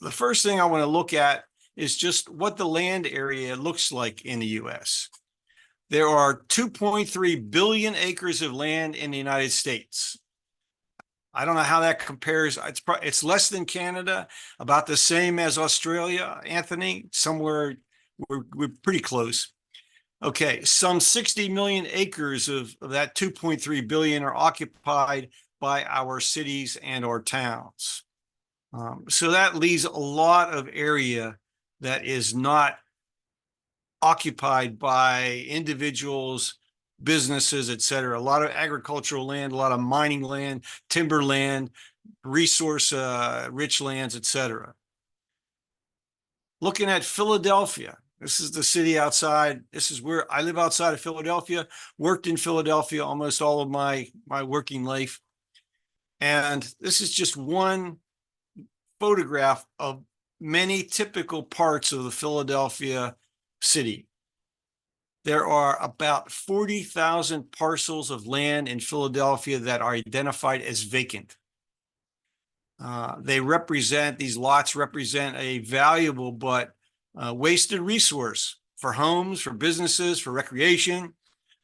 the first thing I want to look at is just what the land area looks like in the U.S. There are 2.3 billion acres of land in the United States. I don't know how that compares. It's less than Canada, about the same as Australia, Anthony, somewhere we're pretty close. Okay, some 60 million acres of that 2.3 billion are occupied by our cities and our towns. So that leaves a lot of area that is not occupied by individuals, businesses, et cetera. A lot of agricultural land, a lot of mining land, timber land, resource rich lands, et cetera. Looking at Philadelphia, this is the city outside. This is where I live, outside of Philadelphia, worked in Philadelphia almost all of my working life. And this is just one photograph of many typical parts of the Philadelphia city. There are about 40,000 parcels of land in Philadelphia that are identified as vacant. These lots represent a valuable but wasted resource for homes, for businesses, for recreation,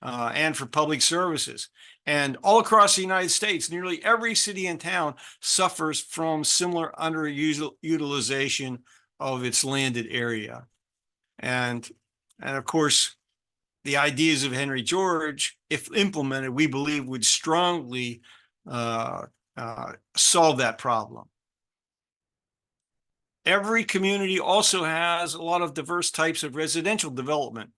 and for public services. And all across the United States, nearly every city and town suffers from similar underutilization of its landed area. And of course, the ideas of Henry George, if implemented, we believe would strongly solve that problem. Every community also has a lot of diverse types of residential development,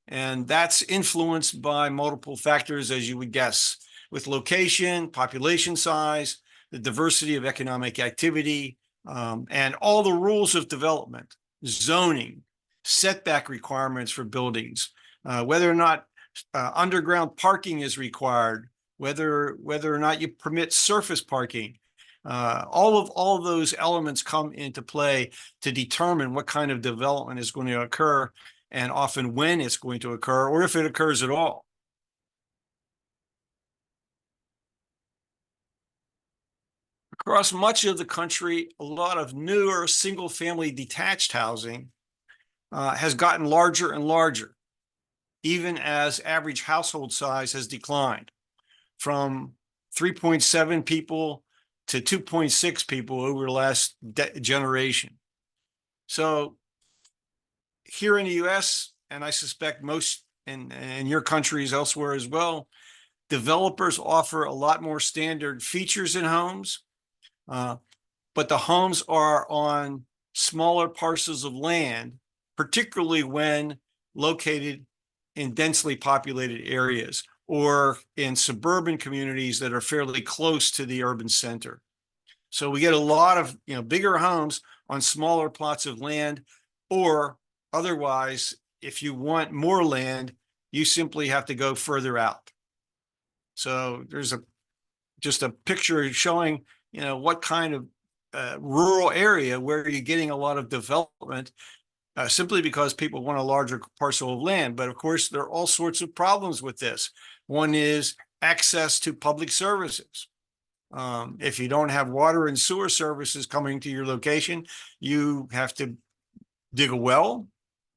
and that's influenced by multiple factors, as you would guess, with location, population size, the diversity of economic activity, and all the rules of development, zoning, setback requirements for buildings, whether or not underground parking is required, whether or not you permit surface parking. All of those elements come into play to determine what kind of development is going to occur, and often when it's going to occur, or if it occurs at all. Across much of the country, a lot of newer single-family detached housing has gotten larger and larger, even as average household size has declined from 3.7 people to 2.6 people over the last generation. So here in the US, and I suspect most in your countries elsewhere as well, developers offer a lot more standard features in homes, but the homes are on smaller parcels of land, particularly when located in densely populated areas or in suburban communities that are fairly close to the urban center. So we get a lot of bigger homes on smaller plots of land, or otherwise, if you want more land, you simply have to go further out. So there's just a picture showing what kind of rural area where you're getting a lot of development simply because people want a larger parcel of land. But of course, there are all sorts of problems with this. One is access to public services. If you don't have water and sewer services coming to your location, you have to dig a well,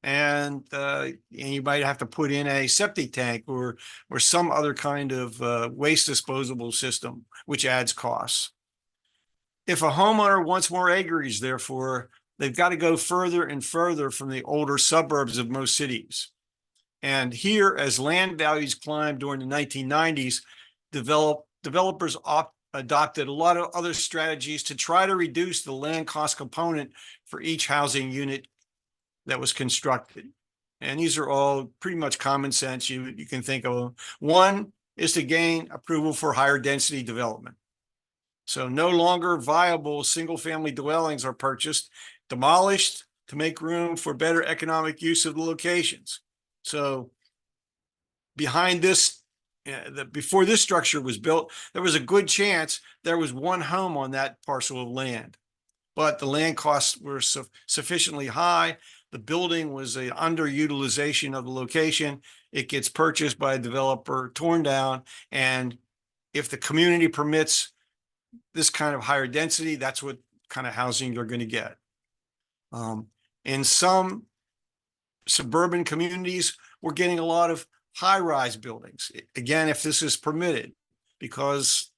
and you might have to put in a septic tank or some other kind of waste disposable system, which adds costs. If a homeowner wants more acreage, therefore, they've got to go further and further from the older suburbs of most cities. And here, as land values climbed during the 1990s, developers adopted a lot of other strategies to try to reduce the land cost component for each housing unit that was constructed. And these are all pretty much common sense. You can think of them. One is to gain approval for higher density development. So no longer viable single-family dwellings are purchased, demolished to make room for better economic use of the locations. So behind this, before this structure was built, there was a good chance there was one home on that parcel of land, but the land costs were sufficiently high. The building was an underutilization of the location. It gets purchased by a developer, torn down, and if the community permits this kind of higher density, that's what kind of housing you're going to get. In some suburban communities, we're getting a lot of high-rise buildings. Again, if this is permitted, because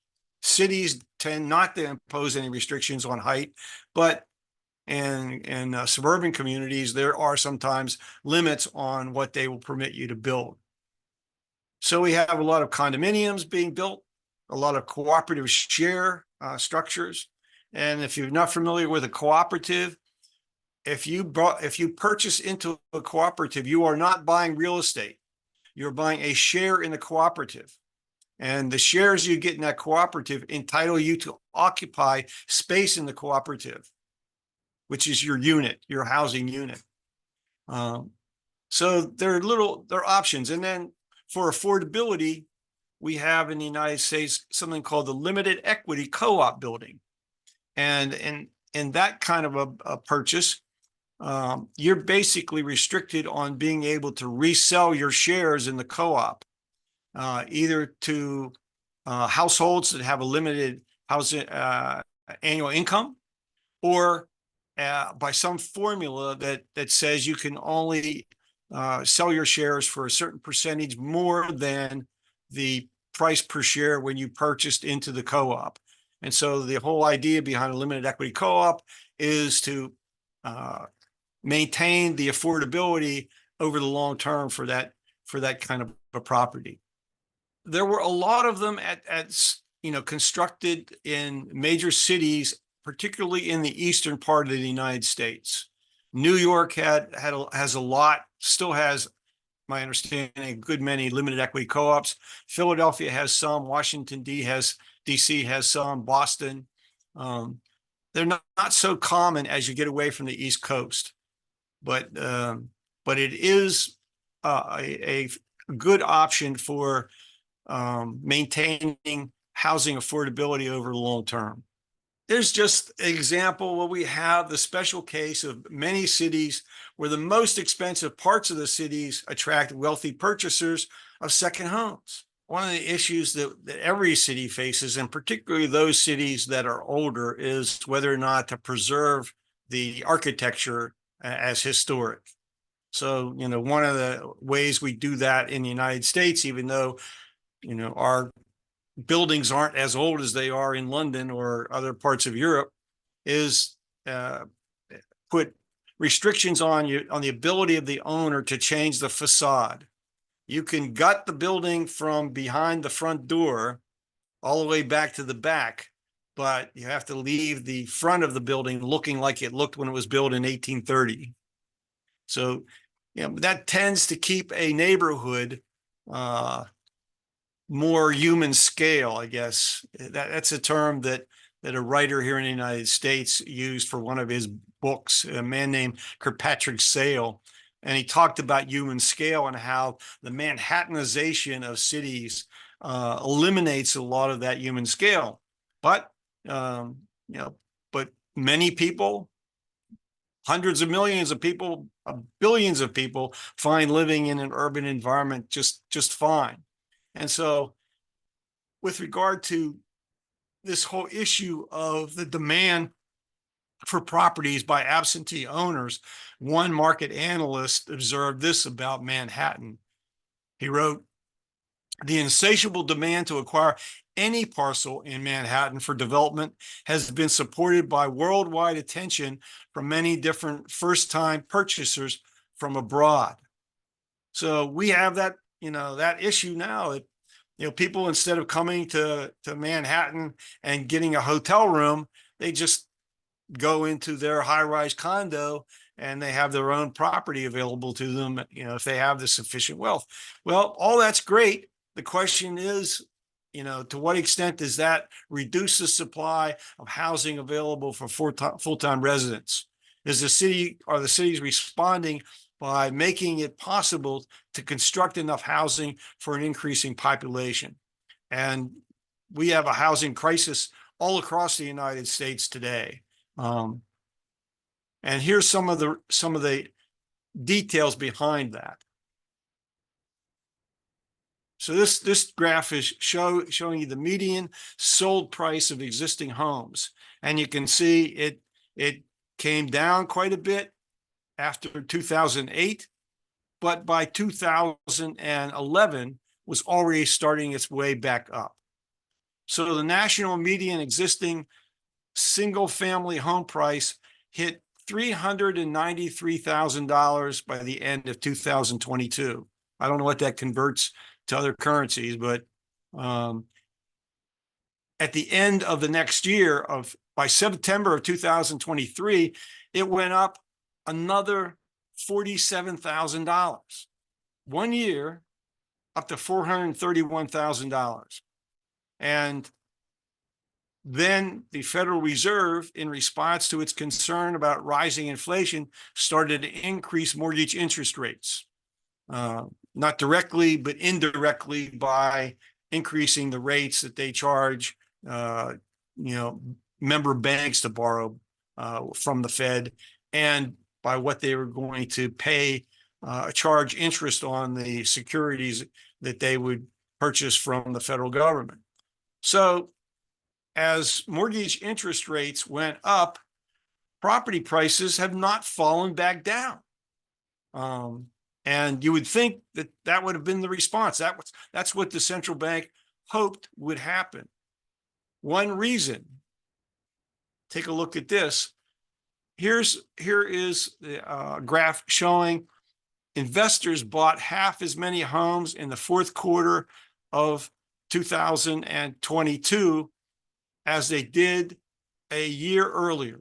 cities tend not to impose any restrictions on height, but in suburban communities, there are sometimes limits on what they will permit you to build. So we have a lot of condominiums being built, a lot of cooperative share structures. And if you're not familiar with a cooperative, if you purchase into a cooperative, you are not buying real estate. You're buying a share in the cooperative. And the shares you get in that cooperative entitle you to occupy space in the cooperative, which is your unit, your housing unit. So there are options. And then for affordability, we have in the United States something called the limited equity co-op building. And in that kind of a purchase, you're basically restricted on being able to resell your shares in the co-op, either to households that have a limited housing annual income, or by some formula that says you can only sell your shares for a certain percentage more than the price per share when you purchased into the co-op. And so the whole idea behind a limited equity co-op is to maintain the affordability over the long term for that kind of a property. There were a lot of them constructed in major cities, particularly in the eastern part of the United States. New York has a lot, still has, my understanding, a good many limited equity co-ops. Philadelphia has some. Washington D.C. has some. Boston. They're not so common as you get away from the East Coast, but it is a good option for maintaining housing affordability over the long term. There's just an example where we have the special case of many cities where the most expensive parts of the cities attract wealthy purchasers of second homes. One of the issues that every city faces, and particularly those cities that are older, is whether or not to preserve the architecture as historic. So, one of the ways we do that in the United States, even though, our buildings aren't as old as they are in London or other parts of Europe, is put restrictions on the ability of the owner to change the facade. You can gut the building from behind the front door all the way back to the back, but you have to leave the front of the building looking like it looked when it was built in 1830. So, that tends to keep a neighborhood more human scale, I guess. That's a term that a writer here in the United States used for one of his books, a man named Kirkpatrick Sale. And he talked about human scale and how the Manhattanization of cities eliminates a lot of that human scale. But, but many people, hundreds of millions of people, billions of people, find living in an urban environment just fine. And so with regard to this whole issue of the demand for properties by absentee owners, one market analyst observed this about Manhattan. He wrote, "The insatiable demand to acquire any parcel in Manhattan for development has been supported by worldwide attention from many different first-time purchasers from abroad." So we have that, that issue now. People, instead of coming to Manhattan and getting a hotel room, they just go into their high-rise condo and they have their own property available to them, if they have the sufficient wealth. Well, all that's great. The question is, to what extent does that reduce the supply of housing available for full-time residents? Are the cities responding by making it possible to construct enough housing for an increasing population? And we have a housing crisis all across the United States today. And here's some of the details behind that. So this graph is showing you the median sold price of existing homes, and you can see it came down quite a bit after 2008, but by 2011 was already starting its way back up. So the national median existing single family home price hit $393,000 by the end of 2022. I don't know what that converts to other currencies, but at the end of the next year, by September of 2023, it went up another $47,000. 1 year, up to $431,000. And then the Federal Reserve, in response to its concern about rising inflation, started to increase mortgage interest rates, not directly, but indirectly by increasing the rates that they charge, member banks to borrow from the Fed, and by what they were going to pay, charge interest on the securities that they would purchase from the federal government. So as mortgage interest rates went up, property prices have not fallen back down. And you would think that that would have been the response. That's what the central bank hoped would happen. One reason, take a look at this. Here is the graph showing investors bought half as many homes in the fourth quarter of 2022 as they did a year earlier.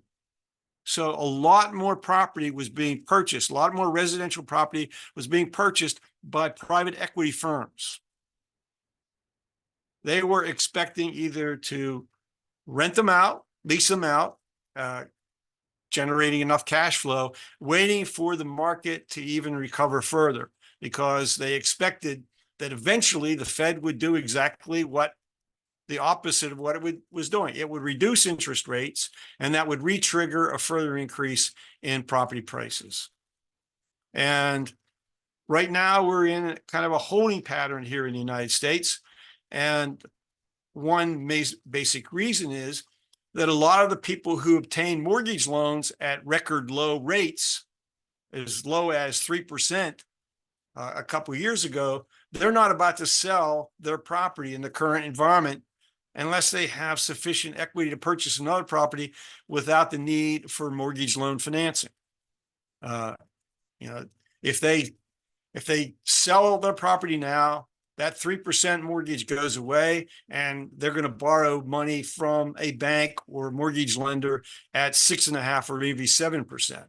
So a lot more property was being purchased, a lot more residential property was being purchased by private equity firms. They were expecting either to rent them out, lease them out, generating enough cash flow, waiting for the market to even recover further, because they expected that eventually the Fed would do exactly the opposite of what it was doing. It would reduce interest rates, and that would re-trigger a further increase in property prices. And right now we're in kind of a holding pattern here in the United States. And one basic reason is that a lot of the people who obtain mortgage loans at record low rates, as low as 3% a couple of years ago, they're not about to sell their property in the current environment unless they have sufficient equity to purchase another property without the need for mortgage loan financing. If they sell their property now, that 3% mortgage goes away, and they're going to borrow money from a bank or mortgage lender at 6.5% or maybe 7%.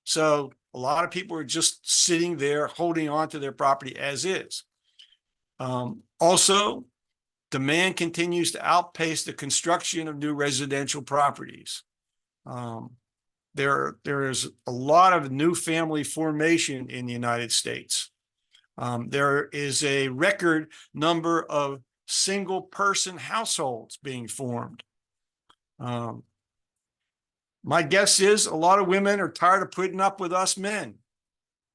So a lot of people are just sitting there holding on to their property as is. Also, demand continues to outpace the construction of new residential properties. There is a lot of new family formation in the United States. There is a record number of single-person households being formed. My guess is a lot of women are tired of putting up with us men,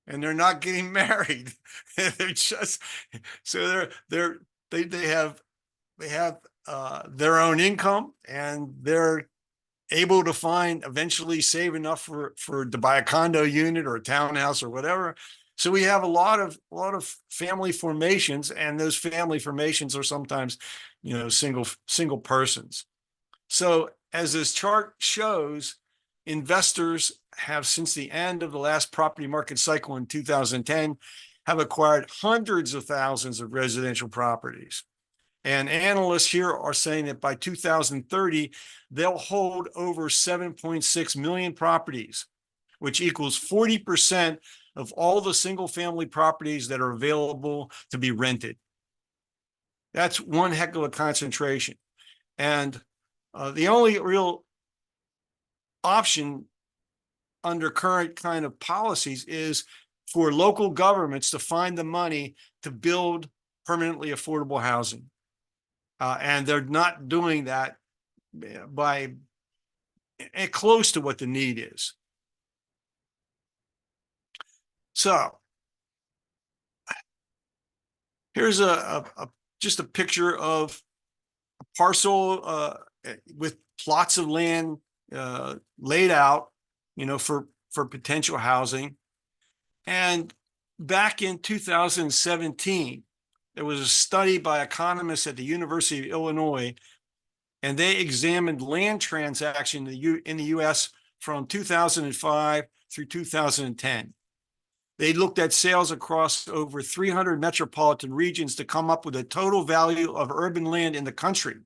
and they're not getting married. They're just they have their own income, and they're able to eventually save enough to buy a condo unit or a townhouse or whatever. So we have a lot of family formations, and those family formations are sometimes, single persons. So as this chart shows, investors have, since the end of the last property market cycle in 2010, have acquired hundreds of thousands of residential properties. And analysts here are saying that by 2030, they'll hold over 7.6 million properties, which equals 40% of all the single-family properties that are available to be rented. That's one heck of a concentration. And the only real option under current kind of policies is for local governments to find the money to build permanently affordable housing. And they're not doing that by close to what the need is. So here's just a picture of a parcel with plots of land laid out for potential housing. And back in 2017, there was a study by economists at the University of Illinois, and they examined land transactions in the US from 2005 through 2010. They looked at sales across over 300 metropolitan regions to come up with a total value of urban land in the country.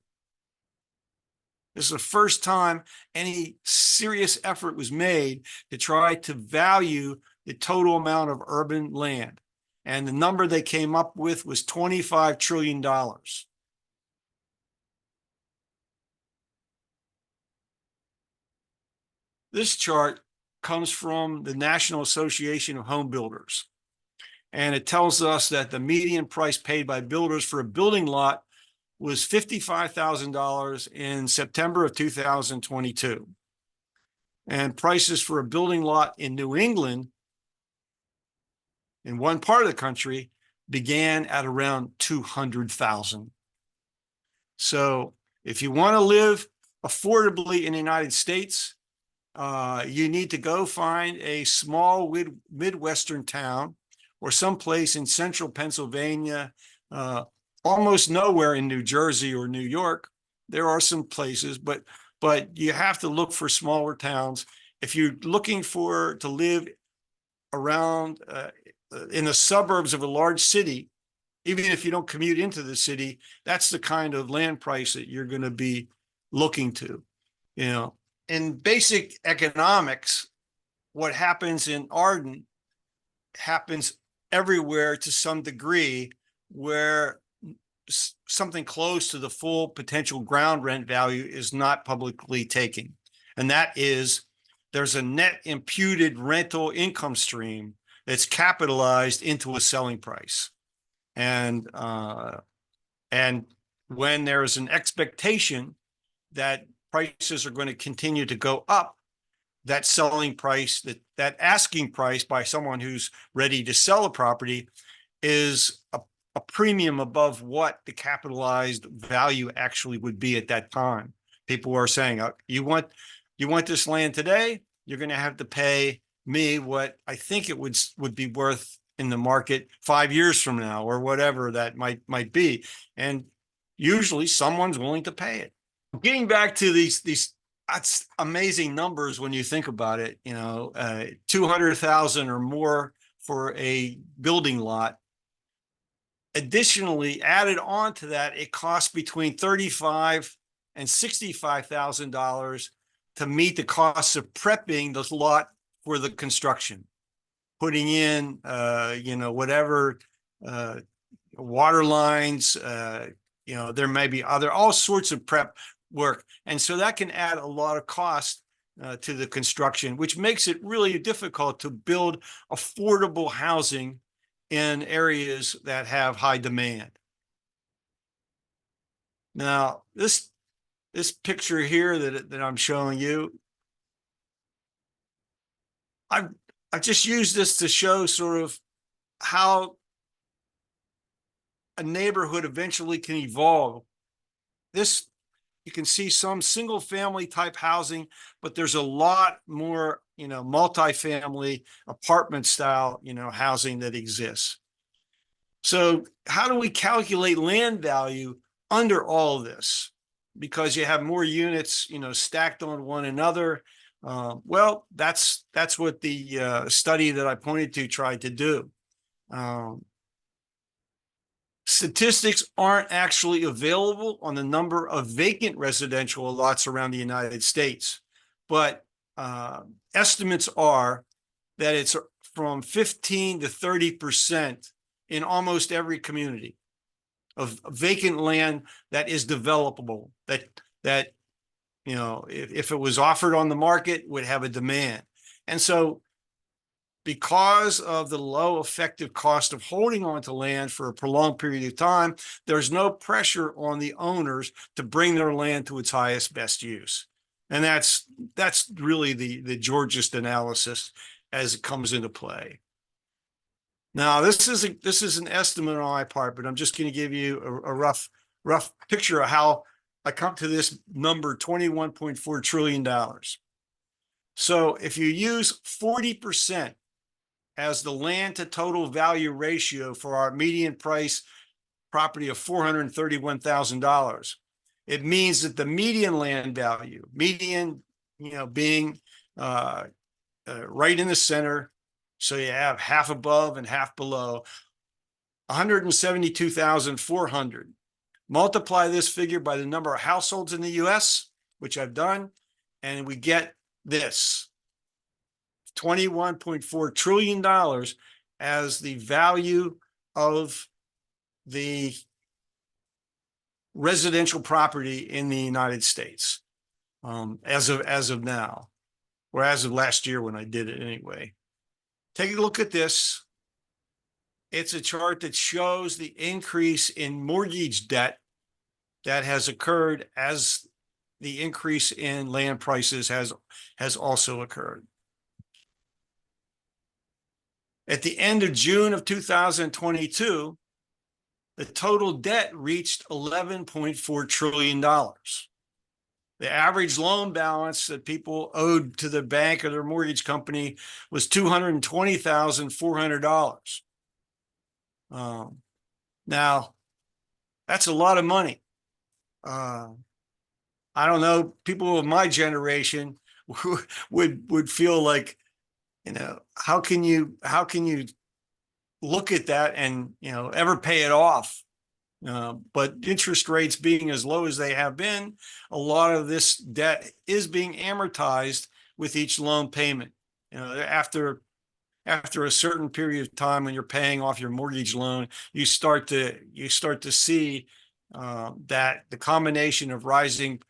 This is the first time any serious effort was made to try to value the total amount of urban land. And the number they came up with was $25 trillion. This chart comes from the National Association of Home Builders. And it tells us that the median price paid by builders for a building lot was $55,000 in September of 2022. And prices for a building lot in New England, in one part of the country, began at around $200,000. So if you want to live affordably in the United States, you need to go find a small Midwestern town or someplace in central Pennsylvania, almost nowhere in New Jersey or New York. There are some places, but you have to look for smaller towns. If you're looking to live around in the suburbs of a large city, even if you don't commute into the city, that's the kind of land price that you're going to be looking to. In basic economics, what happens in Arden happens everywhere to some degree, where something close to the full potential ground rent value is not publicly taken. And that is, there's a net imputed rental income stream that's capitalized into a selling price. And when there is an expectation that prices are going to continue to go up, that selling price, that asking price by someone who's ready to sell a property is a premium above what the capitalized value actually would be at that time. People are saying, you want this land today, you're going to have to pay me what I think it would be worth in the market 5 years from now, or whatever that might be. And usually someone's willing to pay it. Getting back to these that's amazing numbers when you think about it, 200,000 or more for a building lot. Additionally, added on to that, it costs between $35,000 and $65,000 to meet the costs of prepping the lot for the construction, putting in, whatever water lines, there may be all sorts of prep work. And so that can add a lot of cost to the construction, which makes it really difficult to build affordable housing in areas that have high demand. Now, this picture here that I'm showing you, I've just used this to show sort of how a neighborhood eventually can evolve. This, you can see some single family type housing, but there's a lot more, multifamily apartment style, housing that exists. So how do we calculate land value under all of this? Because you have more units, stacked on one another. Well, that's what the study that I pointed to tried to do. Statistics aren't actually available on the number of vacant residential lots around the United States, but estimates are that it's from 15 to 30% in almost every community of vacant land that is developable, that if it was offered on the market, would have a demand. And so because of the low effective cost of holding on to land for a prolonged period of time, there's no pressure on the owners to bring their land to its highest best use. And that's really the Georgist analysis as it comes into play. Now, this is an estimate on my part, but I'm just going to give you a rough picture of how I come to this number, $21.4 trillion. So if you use 40% as the land to total value ratio for our median price property of $431,000, it means that the median land value, median, being right in the center, so you have half above and half below, 172,400. Multiply this figure by the number of households in the US, which I've done, and we get this $21.4 trillion as the value of the residential property in the United States, as of now, or as of last year when I did it anyway. Take a look at this. It's a chart that shows the increase in mortgage debt that has occurred as the increase in land prices has also occurred. At the end of June of 2022, the total debt reached $11.4 trillion. The average loan balance that people owed to the bank or their mortgage company was $220,400. Now, that's a lot of money. I don't know, people of my generation would feel like, how can you look at that and, ever pay it off? But interest rates being as low as they have been, a lot of this debt is being amortized with each loan payment. After a certain period of time when you're paying off your mortgage loan, you start to see that the combination of rising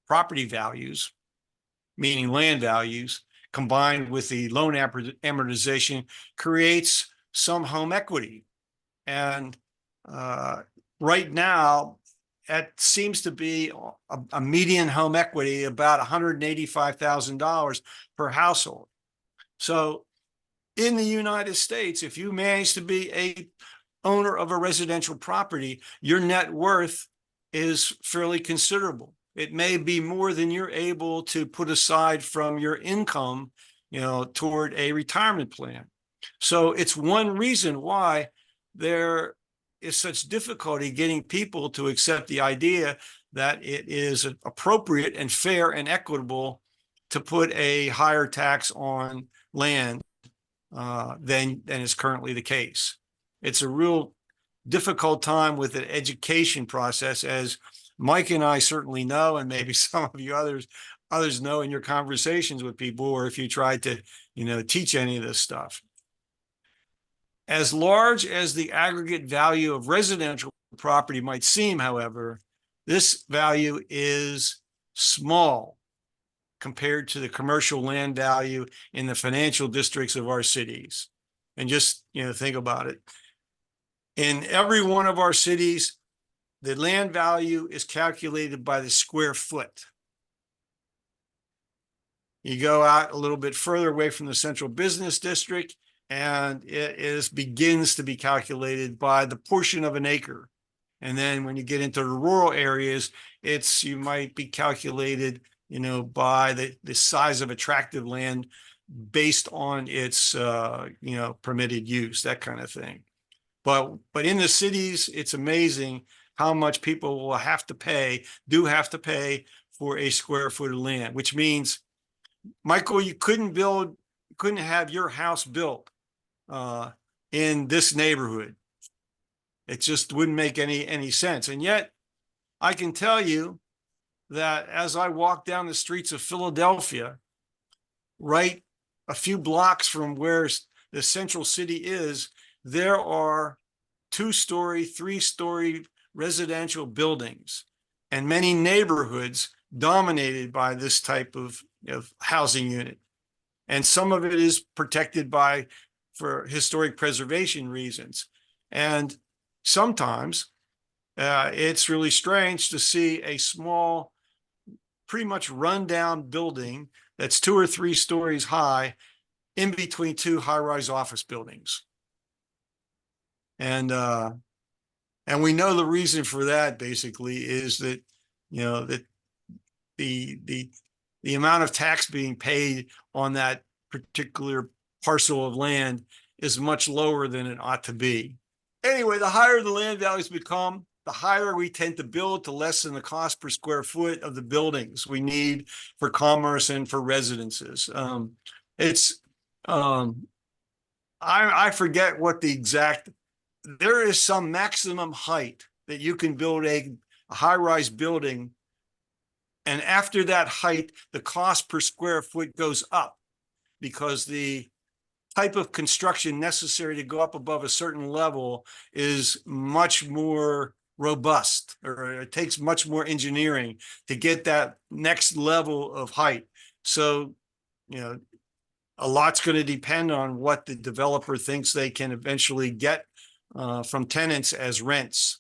property values, meaning land values, combined with the loan amortization, creates some home equity. And right now, it seems to be a median home equity about $185,000 per household. So in the United States, if you manage to be a owner of a residential property, your net worth is fairly considerable. It may be more than you're able to put aside from your income, toward a retirement plan. So it's one reason why there is such difficulty getting people to accept the idea that it is appropriate and fair and equitable to put a higher tax on land than is currently the case. It's a real difficult time with the education process, as Mike and I certainly know, and maybe some of you others know in your conversations with people, or if you try to, teach any of this stuff. As large as the aggregate value of residential property might seem, however, this value is small compared to the commercial land value in the financial districts of our cities. And just, think about it. In every one of our cities, the land value is calculated by the square foot. You go out a little bit further away from the central business district, and it begins to be calculated by the portion of an acre. And then when you get into the rural areas, you might be calculated, by the size of attractive land based on its, permitted use, that kind of thing. But in the cities, it's amazing how much people will have to pay for a square foot of land, which means, Michael, you couldn't have your house built in this neighborhood. It just wouldn't make any sense. And yet, I can tell you that as I walk down the streets of Philadelphia, right a few blocks from where the central city is, there are 2-story, 3-story residential buildings and many neighborhoods dominated by this type of housing unit. And some of it is protected for historic preservation reasons. And sometimes it's really strange to see a small, pretty much rundown building that's 2 or 3 stories high in between 2 high-rise office buildings. And we know the reason for that basically is that, that the the amount of tax being paid on that particular parcel of land is much lower than it ought to be. Anyway, the higher the land values become, the higher we tend to build to lessen the cost per square foot of the buildings we need for commerce and for residences. I forget what the exact, there is some maximum height that you can build a high-rise building. And after that height, the cost per square foot goes up because the type of construction necessary to go up above a certain level is much more robust, or it takes much more engineering to get that next level of height. So, a lot's going to depend on what the developer thinks they can eventually get from tenants as rents,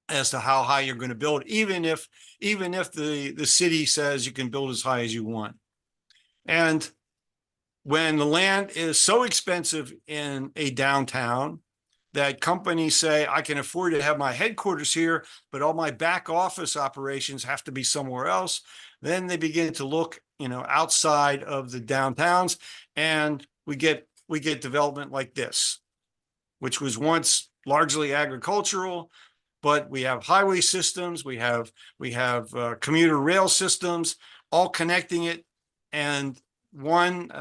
as to how high you're going to build, even if the city says you can build as high as you want. And when the land is so expensive in a downtown that companies say, I can afford to have my headquarters here, but all my back office operations have to be somewhere else, then they begin to look, outside of the downtowns, and we get development like this, which was once largely agricultural, but we have highway systems, we have commuter rail systems, all connecting it. And one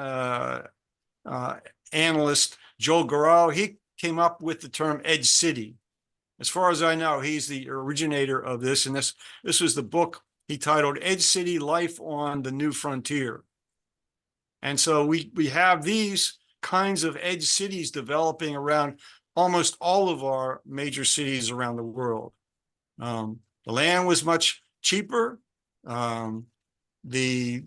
analyst, Joel Garreau, he came up with the term edge city. As far as I know, he's the originator of this, and this was the book he titled Edge City: Life on the New Frontier. And so we have these kinds of edge cities developing around almost all of our major cities around the world. The land was much cheaper. The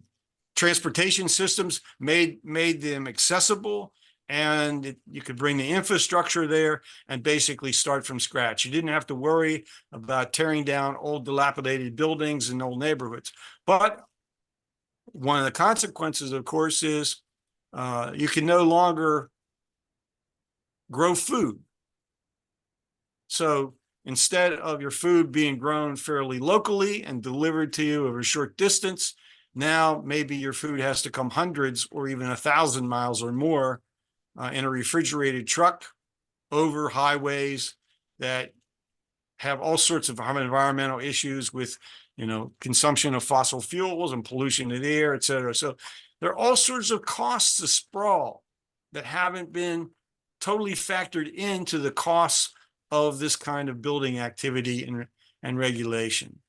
transportation systems made them accessible, and you could bring the infrastructure there and basically start from scratch. You didn't have to worry about tearing down old dilapidated buildings in old neighborhoods. But one of the consequences, of course, is you can no longer grow food. So instead of your food being grown fairly locally and delivered to you over a short distance, now maybe your food has to come hundreds or even 1,000 miles or more in a refrigerated truck over highways that have all sorts of environmental issues with, consumption of fossil fuels and pollution of the air, et cetera. So there are all sorts of costs of sprawl that haven't been totally factored into the costs of this kind of building activity and regulation.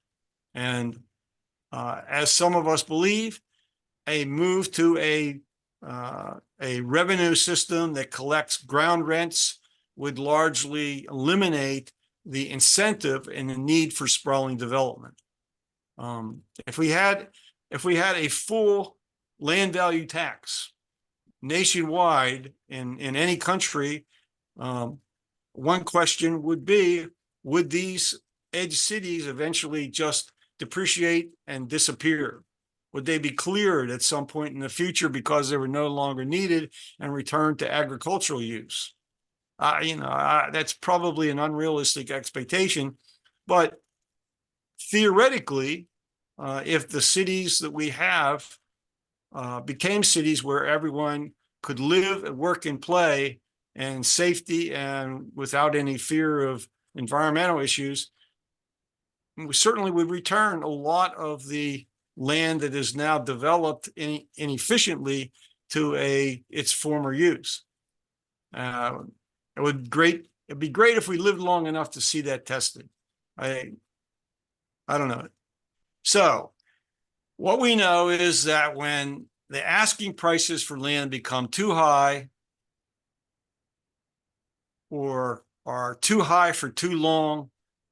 And as some of us believe, a move to a revenue system that collects ground rents would largely eliminate the incentive and the need for sprawling development. If we had a full land value tax nationwide in any country, one question would be, would these edge cities eventually just depreciate and disappear? Would they be cleared at some point in the future because they were no longer needed and returned to agricultural use? That's probably an unrealistic expectation, but theoretically, if the cities that we have became cities where everyone could live, work, and play in safety and without any fear of environmental issues, we certainly would return a lot of the land that is now developed inefficiently to its former use. It'd be great if we lived long enough to see that tested. I don't know. So what we know is that when the asking prices for land become too high or are too high for too long,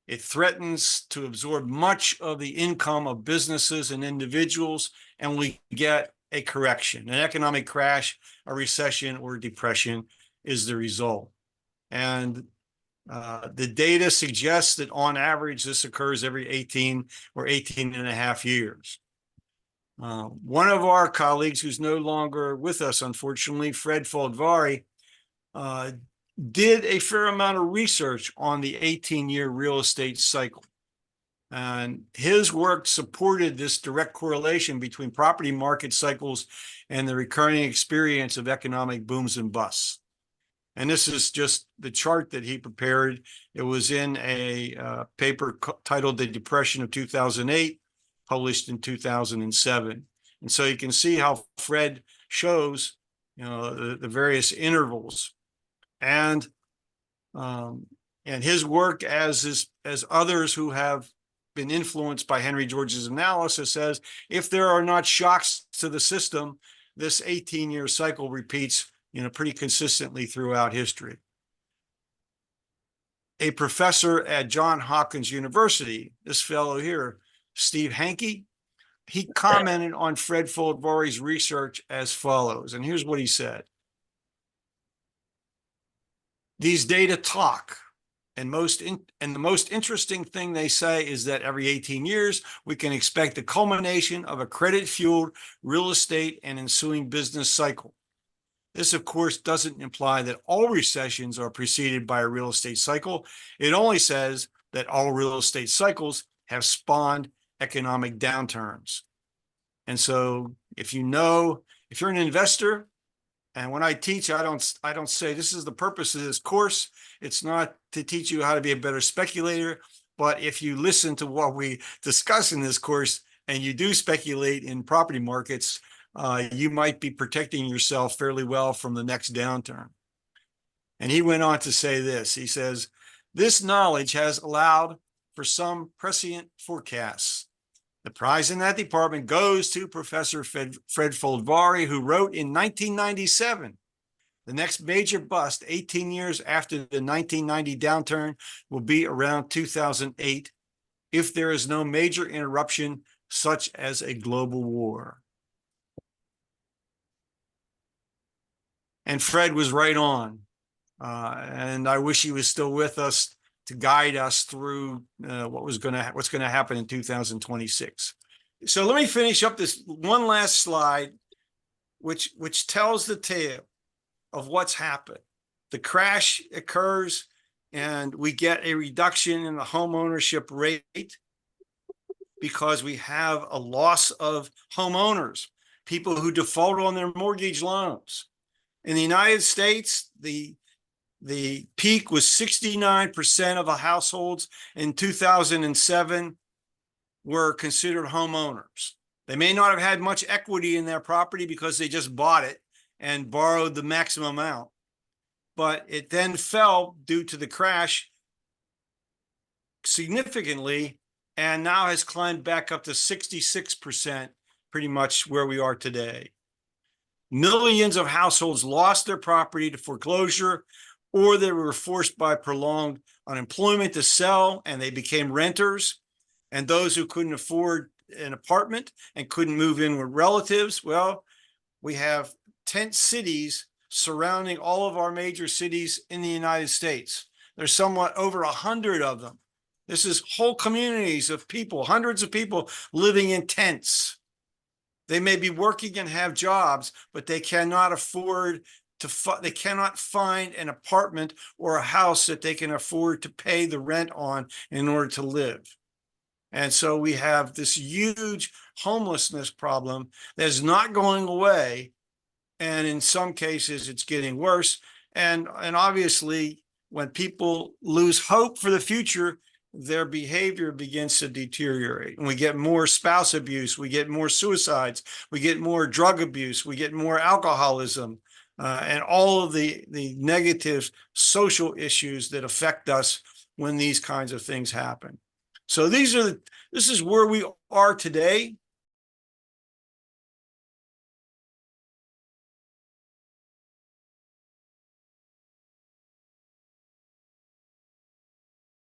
it threatens to absorb much of the income of businesses and individuals, and we get a correction. An economic crash, a recession, or depression is the result. And the data suggests that on average, this occurs every 18 or 18 and a half years. One of our colleagues, who's no longer with us, unfortunately, Fred Foldvari, did a fair amount of research on the 18-year real estate cycle. And his work supported this direct correlation between property market cycles and the recurring experience of economic booms and busts. And this is just the chart that he prepared. It was in a paper titled The Depression of 2008, published in 2007. And so you can see how Fred shows, the various intervals. And his work, as others who have been influenced by Henry George's analysis, says if there are not shocks to the system, this 18-year cycle repeats pretty consistently throughout history. A professor at Johns Hopkins University, this fellow here, Steve Hanke, he commented on Fred Foldvari's research as follows, and here's what he said. These data talk, and the most interesting thing they say is that every 18 years, we can expect the culmination of a credit-fueled real estate and ensuing business cycle. This, of course, doesn't imply that all recessions are preceded by a real estate cycle. It only says that all real estate cycles have spawned economic downturns. And so if you're an investor, and when I teach, I don't say this is the purpose of this course. It's not to teach you how to be a better speculator, but if you listen to what we discuss in this course and you do speculate in property markets, you might be protecting yourself fairly well from the next downturn. And he went on to say this. He says, this knowledge has allowed for some prescient forecasts. The prize in that department goes to Professor Fred Foldvari, who wrote in 1997, the next major bust 18 years after the 1990 downturn will be around 2008 if there is no major interruption such as a global war. And Fred was right on. And I wish he was still with us to guide us through what's going to happen in 2026. So let me finish up this one last slide, which tells the tale of what's happened. The crash occurs, and we get a reduction in the home ownership rate because we have a loss of homeowners, people who default on their mortgage loans. In the United States, the peak was 69% of the households in 2007 were considered homeowners. They may not have had much equity in their property because they just bought it and borrowed the maximum amount. But it then fell due to the crash significantly and now has climbed back up to 66%, pretty much where we are today. Millions of households lost their property to foreclosure, or they were forced by prolonged unemployment to sell, and they became renters. And those who couldn't afford an apartment and couldn't move in with relatives, well, we have tent cities surrounding all of our major cities in the United States. There's somewhat over 100 of them. This is whole communities of people, hundreds of people living in tents. They may be working and have jobs, but they cannot afford they cannot find an apartment or a house that they can afford to pay the rent on in order to live. And so we have this huge homelessness problem that's not going away. And in some cases, it's getting worse. And obviously, when people lose hope for the future, their behavior begins to deteriorate. And we get more spouse abuse, we get more suicides, we get more drug abuse, we get more alcoholism, and all of the negative social issues that affect us when these kinds of things happen. So this is where we are today.